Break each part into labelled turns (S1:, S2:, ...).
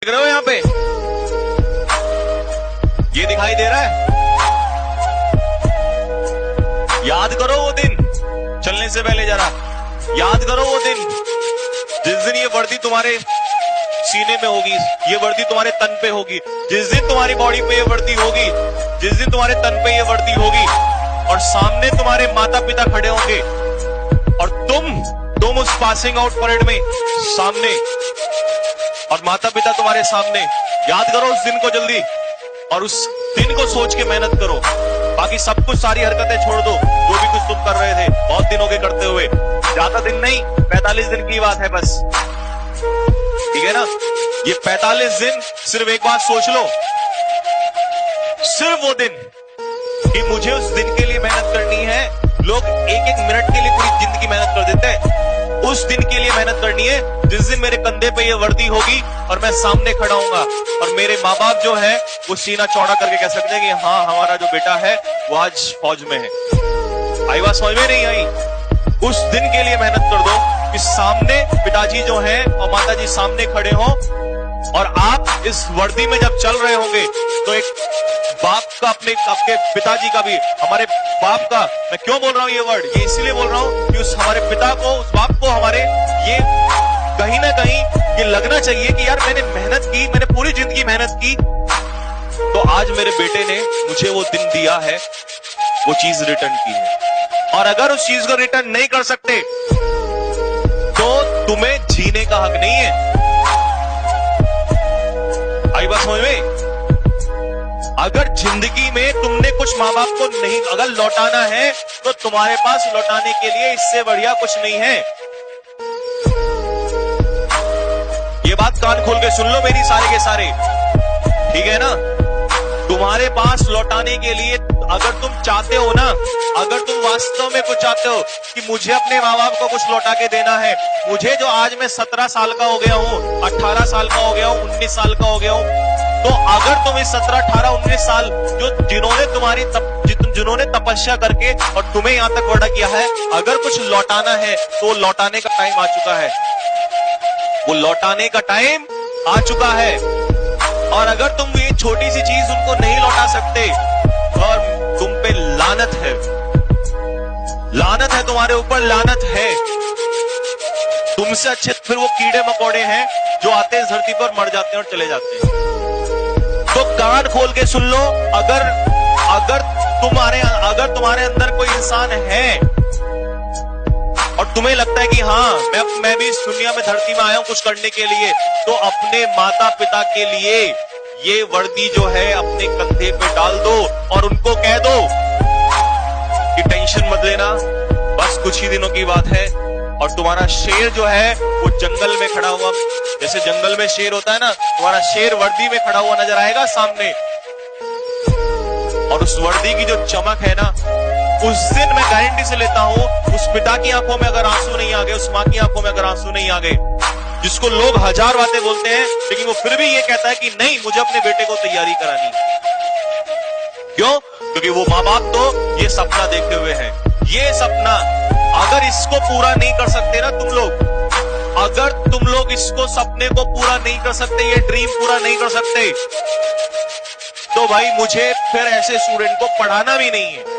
S1: देख रहे हो यहाँ पे, ये दिखाई दे रहा है? याद करो वो दिन, चलने से पहले जरा याद करो वो दिन जिस दिन ये वर्दी तुम्हारे सीने में होगी, ये वर्दी तुम्हारे तन पे होगी, जिस दिन तुम्हारी बॉडी पे ये वर्दी होगी, जिस दिन तुम्हारे तन पे ये वर्दी होगी और सामने तुम्हारे माता पिता खड़े होंगे और तुम उस पासिंग आउट परेड में सामने और माता पिता तुम्हारे सामने। याद करो उस दिन को जल्दी और उस दिन को सोच के मेहनत करो। बाकी सब कुछ, सारी हरकतें छोड़ दो जो भी कुछ तुम कर रहे थे बहुत दिनों के करते हुए। ज्यादा दिन नहीं, 45 दिन की बात है बस, ठीक है ना? ये 45 दिन सिर्फ एक बात सोच लो, सिर्फ वो दिन कि मुझे उस दिन के लिए मेहनत करनी है। लोग एक एक मिनट के लिए पूरी जिंदगी मेहनत कर देते हैं, उस दिन के लिए मेहनत करनी है जिस दिन मेरे कंधे पे ये वर्दी होगी और मैं सामने खड़ा हूंगा और मेरे माँ बाप जो है वो सीना चौड़ा करके कह सकते हैं कि हाँ, हमारा जो बेटा है वो आज फौज में है। आई बात समझ में नहीं आई? उस दिन के लिए मेहनत कर दो कि सामने पिताजी जो है और माताजी सामने खड़े हो और आप इस वर्दी में जब चल रहे होंगे तो एक बाप का, अपने आपके पिताजी का भी, हमारे बाप का, मैं क्यों बोल रहा हूं ये वर्ड, ये इसलिए बोल रहा हूं कि उस हमारे पिता को, उस बाप को हमारे ये कहीं ना कहीं ये लगना चाहिए कि यार मैंने मेहनत की, मैंने पूरी जिंदगी मेहनत की, तो आज मेरे बेटे ने मुझे वो दिन दिया है, वो चीज रिटर्न की है। और अगर उस चीज को रिटर्न नहीं कर सकते तो तुम्हें जीने का हक नहीं है। आई बात समझ में? अगर जिंदगी में तुमने कुछ माँ बाप को नहीं अगर लौटाना है तो तुम्हारे पास लौटाने के लिए इससे बढ़िया कुछ नहीं है। ये बात कान खोल के सुन लो मेरी सारे के सारे, ठीक है ना? तुम्हारे पास लौटाने के लिए अगर तुम चाहते हो ना, अगर तुम वास्तव में कुछ चाहते हो कि मुझे अपने माँ बाप को कुछ लौटा के देना है, मुझे जो आज मैं 17 साल का हो गया हूँ, 18 साल का हो गया हूँ, 19 साल का हो गया हूँ, तो अगर तुम इस 17, 18, 19 साल जिन्होंने तपस्या करके और तुम्हें यहां तक बड़ा किया है, अगर कुछ लौटाना है तो लौटाने का टाइम आ चुका है, वो लौटाने का टाइम आ चुका है। और अगर तुम ये छोटी सी चीज उनको नहीं लौटा सकते और तुम पे लानत है, लानत है तुम्हारे ऊपर, लानत है। तुमसे अच्छे फिर वो कीड़े मकोड़े हैं जो आते हैं इस धरती पर, मर जाते हैं और चले जाते हैं। तो कान खोल के सुन लो, अगर तुम्हारे अंदर कोई इंसान है और तुम्हें लगता है कि हाँ मैं भी इस दुनिया में, धरती में आया हूं कुछ करने के लिए, तो अपने माता पिता के लिए ये वर्दी जो है अपने कंधे पे डाल दो और उनको कह दो कि टेंशन मत लेना, बस कुछ ही दिनों की बात है और तुम्हारा शेर जो है वो जंगल में खड़ा हुआ, जैसे जंगल में शेर होता है ना, तुम्हारा शेर वर्दी में खड़ा हुआ नजर आएगा सामने। और उस वर्दी की जो चमक है ना, उस दिन मैं गारंटी से लेता हूं, उस पिता की आंखों में अगर आंसू नहीं आ गए, उस मां की आंखों में अगर आंसू नहीं आ गए, जिसको लोग हजार बातें बोलते हैं लेकिन वो फिर भी ये कहता है कि नहीं, मुझे अपने बेटे को तैयारी करानी है। क्यों? क्योंकि वो माँ बाप तो ये सपना देखे हुए हैं। ये सपना अगर इसको पूरा नहीं कर सकते ना तुम लोग, अगर तुम लोग इसको, सपने को पूरा नहीं कर सकते, ये ड्रीम पूरा नहीं कर सकते, तो भाई मुझे फिर ऐसे स्टूडेंट को पढ़ाना भी नहीं है।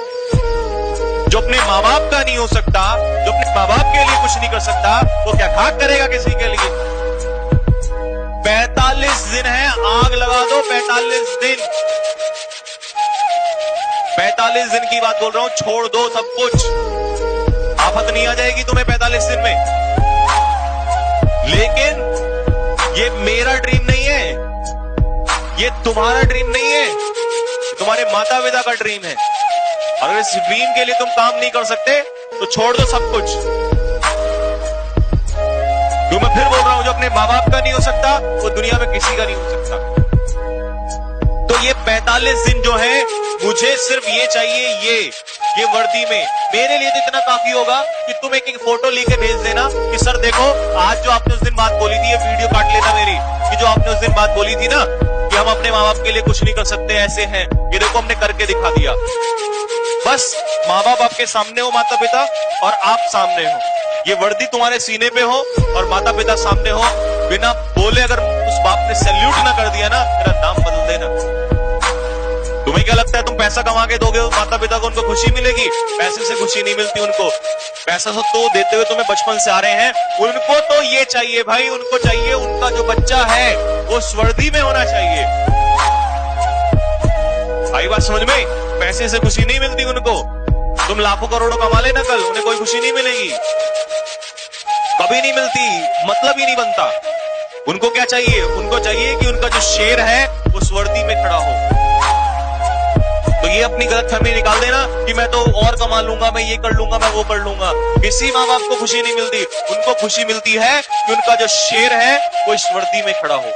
S1: जो अपने माँ बाप का नहीं हो सकता, जो अपने माँ बाप के लिए कुछ नहीं कर सकता, वो क्या खाक करेगा किसी के लिए? 45 दिन है, आग लगा दो 45 दिन। 45 दिन की बात बोल रहा हूं, छोड़ दो सब कुछ, आफत नहीं आ जाएगी तुम्हें 45 दिन में। लेकिन ये मेरा ड्रीम नहीं है, ये तुम्हारा ड्रीम नहीं है, तुम्हारे माता पिता का ड्रीम है। अगर इस ड्रीम के लिए तुम काम नहीं कर सकते तो छोड़ दो सब कुछ। जो मैं फिर बोल रहा हूं, जो अपने माँ बाप का नहीं हो सकता वो दुनिया में किसी का नहीं हो सकता। तो ये 45 दिन जो है, मुझे सिर्फ ये चाहिए, ये वर्दी में मेरे लिए तो इतना काफी होगा कि तुम एक फोटो लेके भेज देना कि सर देखो, आज जो आपने उस दिन बात बोली थी, ये वीडियो काट लेना मेरी, कि जो आपने उस दिन बात बोली थी ना कि हम अपने माँ बाप के लिए कुछ नहीं कर सकते, ऐसे हैं, ये देखो हमने करके दिखा दिया। बस माँ बाप आपके सामने हो, माता पिता, और आप सामने हो, ये वर्दी तुम्हारे सीने पे हो और माता पिता सामने हो, बिना बोले अगर उस बाप ने सैल्यूट ना कर दिया ना, मेरा नाम बदल देना। तुम्हें क्या लगता है तुम पैसा कमा के दोगे माता पिता को, उनको खुशी मिलेगी? पैसे से खुशी नहीं मिलती उनको। पैसा तो देते हुए तुम्हें बचपन से आ रहे हैं, उनको तो ये चाहिए भाई, उनको चाहिए उनका जो बच्चा है वो स्वर्दी में होना चाहिए। आई बात समझ में? पैसे से खुशी नहीं मिलती उनको। तुम लाखों करोड़ों कमा लेना कल, उन्हें कोई खुशी नहीं मिलेगी, कभी नहीं मिलती, मतलब ही नहीं बनता। उनको क्या चाहिए? उनको चाहिए कि उनका जो शेर है वो स्वर्दी में खड़ा हो। तो ये अपनी गलतफहमी निकाल देना कि मैं तो और कमा लूंगा, मैं ये कर लूंगा, मैं वो कर लूंगा। किसी माँ बाप को खुशी नहीं मिलती, उनको खुशी मिलती है कि उनका जो शेर है वो स्वर्दी में खड़ा हो।